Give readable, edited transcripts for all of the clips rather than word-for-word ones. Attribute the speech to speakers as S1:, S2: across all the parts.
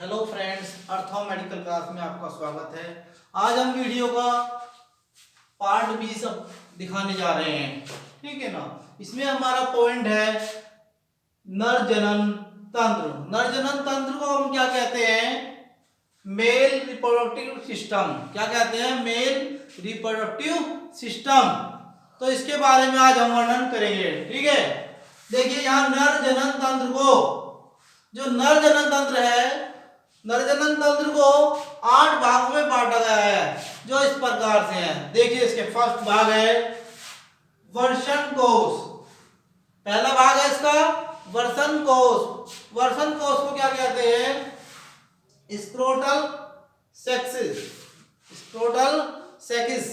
S1: Hello friends, अर्थो medical class में आपका स्वागत है। आज हम वीडियो का पार्ट बी सब दिखाने जा रहे हैं, ठीक है ना। इसमें हमारा पॉइंट है नर जनन तंत्र। नर जनन तंत्र को हम क्या कहते हैं? Male reproductive system. क्या कहते हैं? Male reproductive system. तो इसके बारे में आज हम वर्णन करेंगे, ठीक है। देखिए यहाँ नर जनन तंत्र को, जो नर जनन तंत्र है, नर जनन तंत्र को 8 भागों में बांटा गया है, जो इस प्रकार से हैं। देखिए इसके फर्स्ट भाग है वर्षण कोश। पहला भाग है इसका वर्षण कोश। वर्षण कोश को क्या कहते हैं? Scrotal sexist. Scrotal sexist.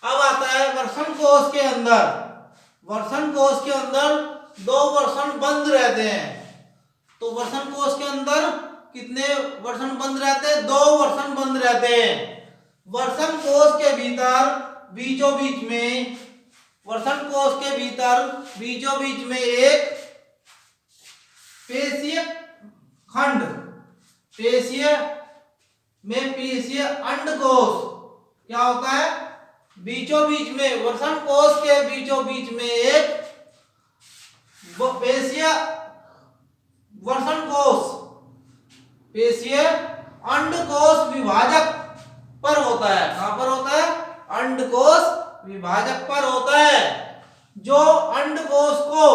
S1: अब आता है वर्षण कोश के अंदर। वर्षण कोश के अंदर 2 वर्षण बंद रहते हैं। तो वर्षण कोश के अंदर कितने वर्षण बंद रहते हैं? 2 वर्षण बंद रहते हैं। वर्षण कोश के भीतर बीचों बीच में, वर्षण कोश के भीतर बीचों बीच में एक पेशीय खंड, पेशीय में पेशीय अंडकोश क्या होता है? बीचों बीच में, वर्षण कोश के बीचों बीच में एक पेशीय वर्षण कोश, पेशीय अंडकोश विभाजक पर होता है। कहां पर होता है? अंडकोश विभाजक पर होता है। जो अंडकोश को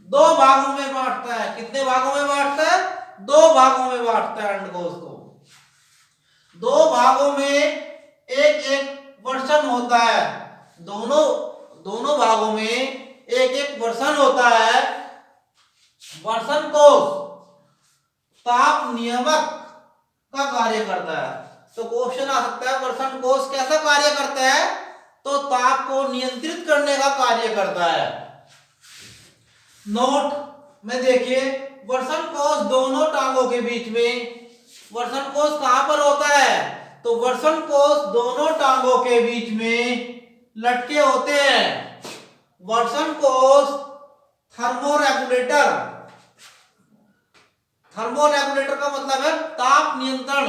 S1: 2 भागों में बांटता है। कितने भागों में बांटता है? 2 भागों में बांटता है अंडकोश को। 2 भागों में एक एक वर्षण होता है। दोनों भागों में एक एक वर्षण होता है। वर्षण कोश ताप नियामक का कार्य करता है। तो क्वेश्चन आ सकता है वर्षण कोश कैसा कार्य करता है? तो ताप को नियंत्रित करने का कार्य करता है। नोट में देखिए, वर्षण कोश दोनों टांगों के बीच में, वर्षण कोश कहां पर होता है? तो वर्षण कोश दोनों टांगों के बीच में लटके होते हैं। वर्षण कोश थर्मोरेगुलेटर, थर्मोरेगुलेटर का मतलब है ताप नियंत्रण,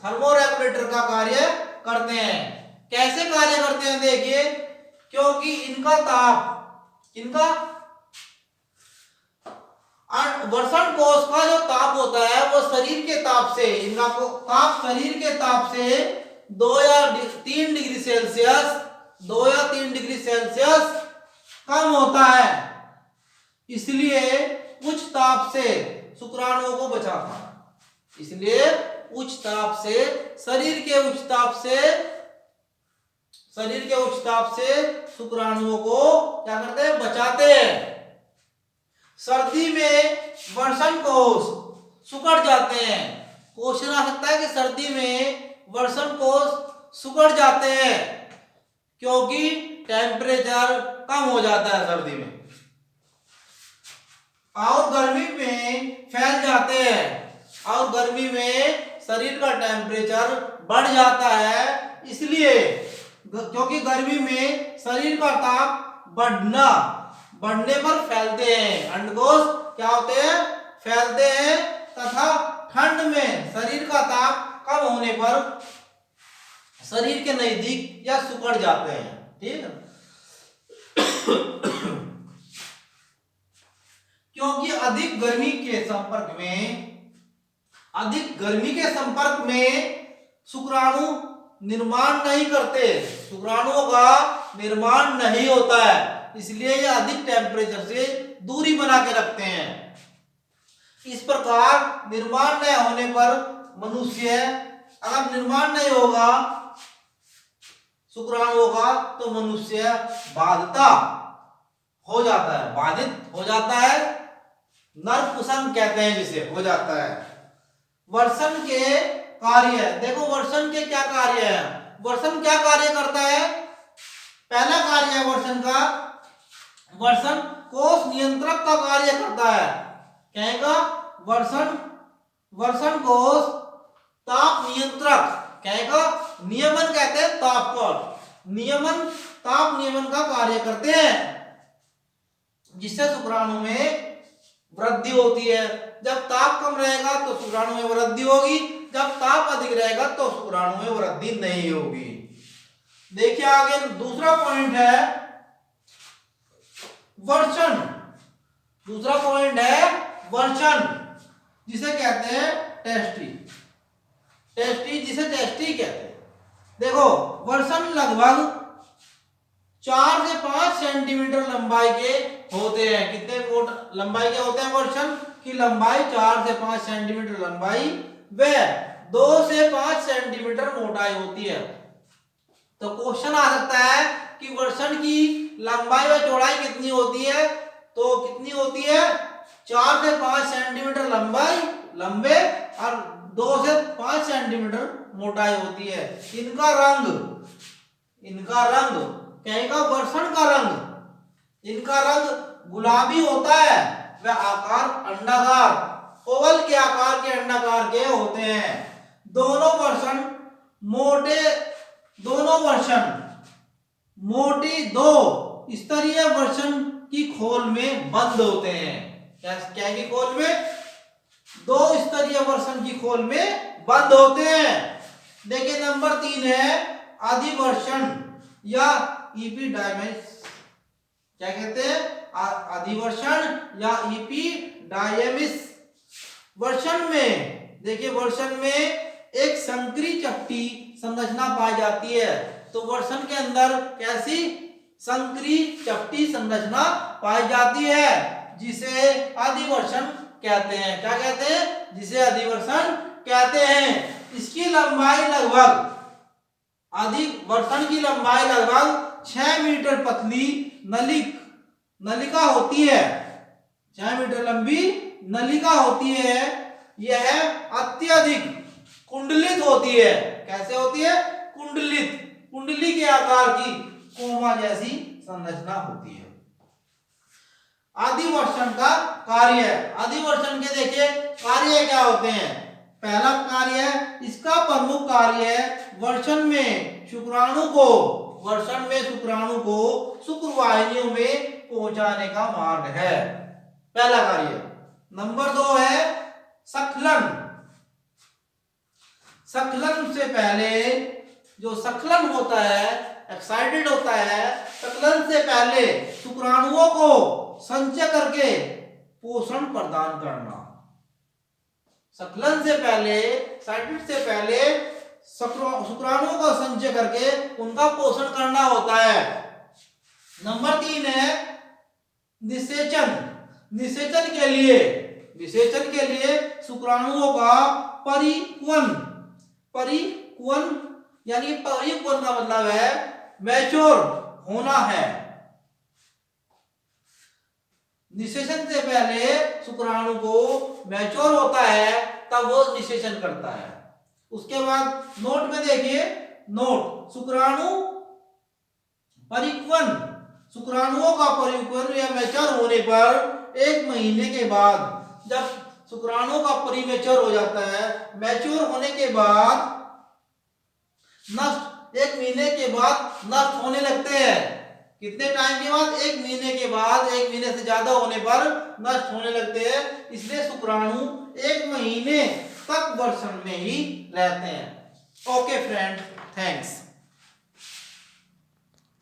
S1: थर्मोरेगुलेटर का कार्य करते हैं। कैसे कार्य करते हैं? देखिए, क्योंकि इनका ताप, इनका वर्षण कोश का जो ताप होता है वो शरीर के ताप से, इनका ताप शरीर के ताप से 2 या 3 डिग्री सेल्सियस, 2 या 3 डिग्री सेल्सियस कम होता है। इसलिए उच्च ताप से शुक्राणुओं को बचाता है। इसलिए उच्च ताप से, शरीर के उच्च ताप से, शरीर के उच्च ताप से शुक्राणुओं को क्या करते हैं? बचाते हैं। सर्दी में वर्षण कोश सिकुड़ जाते हैं। क्वेश्चन आ सकता है कि सर्दी में वर्षण कोश सिकुड़ जाते हैं क्योंकि टेम्परेचर कम हो जाता है सर्दी में, और गर्मी में फैल जाते हैं, और गर्मी में शरीर का टेम्परेचर बढ़ जाता है। इसलिए क्योंकि गर्मी में शरीर का ताप बढ़ने पर फैलते हैं। अंडकोश क्या होते हैं? फैलते हैं। तथा ठंड में शरीर का ताप कम होने पर शरीर के नजदीक या सिकुड़ जाते हैं, ठीक है। क्योंकि अधिक गर्मी के संपर्क में शुक्राणु निर्माण नहीं करते, शुक्राणुओं का निर्माण नहीं होता है। इसलिए ये अधिक टेम्परेचर से दूरी बना के रखते हैं। इस प्रकार निर्माण न होने पर मनुष्य, अगर निर्माण नहीं होगा शुक्राणुओं का, तो मनुष्य बाधित हो जाता है। नरकुशंक कहते हैं जिसे, हो जाता है। वर्षण के कार्य, देखो वर्षण के क्या कार्य है? वर्षण क्या कार्य करता है? पहला कार्य है वर्षण का, वर्षण कोश नियंत्रक का कार्य करता है। कहेगा वर्षण कोश ताप नियंत्रक, कहेगा नियमन कहते हैं ताप पर, ताप नियमन का कार्य करते हैं, जिससे शुक्राणु में वृद्धि होती है। जब ताप कम रहेगा तो शुक्राणु में वृद्धि होगी, जब ताप अधिक रहेगा तो शुक्राणु में वृद्धि नहीं होगी। देखिए आगे दूसरा पॉइंट है वर्षण। दूसरा पॉइंट है वर्षण, जिसे कहते हैं टेस्टी। टेस्टी जिसे टेस्टी कहते हैं। देखो वर्षण लगभग 4 से 5 सेंटीमीटर लंबाई के होते हैं। कितने फुट लंबाई के होते हैं वर्षण की लंबाई? 4 से 5 सेंटीमीटर लंबाई व 2 से 5 सेंटीमीटर मोटाई होती है। तो क्वेश्चन आ सकता है कि वर्षण की लंबाई व चौड़ाई कितनी होती है? तो कितनी होती है? 4 से 5 सेंटीमीटर लंबाई लंबे और 2 से 5 सेंटीमीटर मोटाई होती है। इनका रंग क्या? वर्षण का रंग, इनका रंग गुलाबी होता है व आकार अंडाकार, ओवल के आकार के अंडाकार के होते हैं। दोनों वर्षण मोटी 2 स्तरीय वर्षण की खोल में बंद होते हैं। क्या की खोल में? 2 स्तरीय वर्षण की खोल में बंद होते हैं। देखिए नंबर 3 है अधिवर्षण या इपिडायमिस। क्या कहते हैं? अधिवर्षण या इपिडायमिस। वर्षण में देखिए वर्षण में एक संकरी चपटी संरचना पाई जाती है। तो वर्षण के अंदर कैसी संकरी चपटी संरचना पाई जाती है, जिसे अधिवर्षण कहते हैं। क्या कहते हैं? जिसे अधिवर्षण कहते हैं। इसकी लंबाई लगभग अधिवर्षण की लंबाई लगभग 6 मीटर पतली नलिका होती है। 6 मीटर लंबी नलिका होती है। यह अत्यधिक कुंडलित होती है। कैसे होती है? कुंडलित, कुंडली के आकार की कोमा जैसी संरचना होती है। अधिवर्षण का कार्य, अधिवर्षण के देखिए कार्य क्या होते हैं। पहला कार्य, इसका प्रमुख कार्य है वर्षण में शुक्राणु को शुक्रवाहिनियों में पहुंचाने का मार्ग है। पहला कार्य। नंबर 2 है सखलन। सखलन से पहले जो सखलन होता है, एक्साइटेड होता है, सखलन से पहले शुक्राणुओं को संचय करके पोषण प्रदान करना। सखलन से पहले, एक्साइटेड से पहले शुक्राणुओं को संचय करके उनका पोषण करना होता है। नंबर 3 है निषेचन। निषेचन के लिए शुक्राणुओं का परिकुवन यानी परिकुवन का मतलब है मैच्योर होना है। निषेचन से पहले शुक्राणु को मैच्योर होता है, तब वो निषेचन करता है। उसके बाद नोट में देखिए, नोट शुक्राणुओं का परिकुवन या मैच्योर होने पर 1 महीने के बाद, जब शुक्राणुओं का परिमेच्योर हो जाता है, मैच्योर होने के बाद नष्ट, 1 महीने के बाद नष्ट होने लगते हैं। कितने टाइम के बाद? 1 महीने के बाद, 1 महीने से ज्यादा होने पर नष्ट होने लगते हैं। इसलिए शुक्राणु 1 महीने तक वर्षण में ही रहते हैं। Okay friend, thanks.